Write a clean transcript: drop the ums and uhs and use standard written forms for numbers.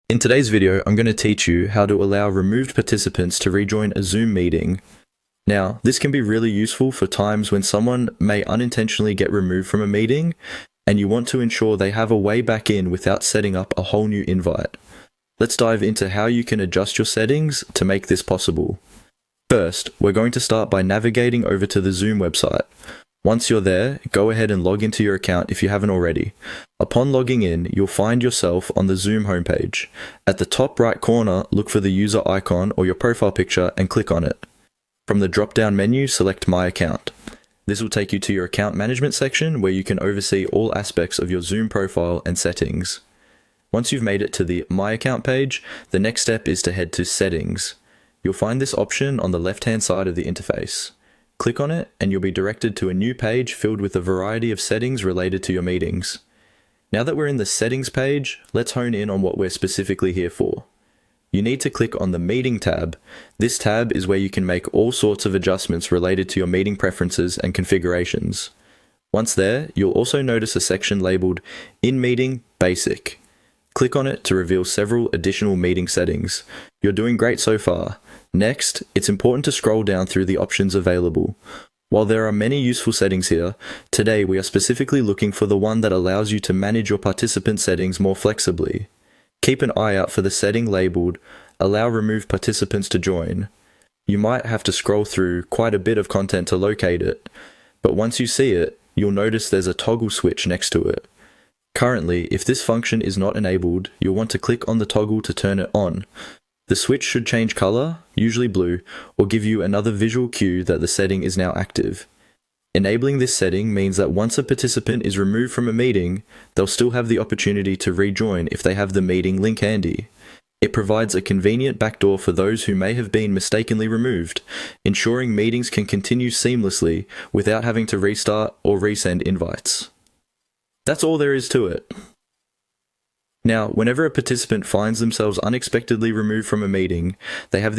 In today's video, I'm going to teach you how to allow removed participants to rejoin a Zoom meeting. Now, this can be really useful for times when someone may unintentionally get removed from a meeting, and you want to ensure they have a way back in without setting up a whole new invite. Let's dive into how you can adjust your settings to make this possible. First, we're going to start by navigating over to the Zoom website. Once you're there, go ahead and log into your account if you haven't already. Upon logging in, you'll find yourself on the Zoom homepage. At the top right corner, look for the user icon or your profile picture and click on it. From the drop-down menu, select My Account. This will take you to your account management section where you can oversee all aspects of your Zoom profile and settings. Once you've made it to the My Account page, the next step is to head to Settings. You'll find this option on the left-hand side of the interface. Click on it and you'll be directed to a new page filled with a variety of settings related to your meetings. Now that we're in the Settings page, let's hone in on what we're specifically here for. You need to click on the Meeting tab. This tab is where you can make all sorts of adjustments related to your meeting preferences and configurations. Once there, you'll also notice a section labeled In Meeting Basic. Click on it to reveal several additional meeting settings. You're doing great so far. Next, it's important to scroll down through the options available. While there are many useful settings here, today we are specifically looking for the one that allows you to manage your participant settings more flexibly. Keep an eye out for the setting labeled Allow Removed Participants to Join. You might have to scroll through quite a bit of content to locate it, but once you see it, you'll notice there's a toggle switch next to it. Currently, if this function is not enabled, you'll want to click on the toggle to turn it on. The switch should change color, usually blue, or give you another visual cue that the setting is now active. Enabling this setting means that once a participant is removed from a meeting, they'll still have the opportunity to rejoin if they have the meeting link handy. It provides a convenient backdoor for those who may have been mistakenly removed, ensuring meetings can continue seamlessly without having to restart or resend invites. That's all there is to it. Now, whenever a participant finds themselves unexpectedly removed from a meeting, they have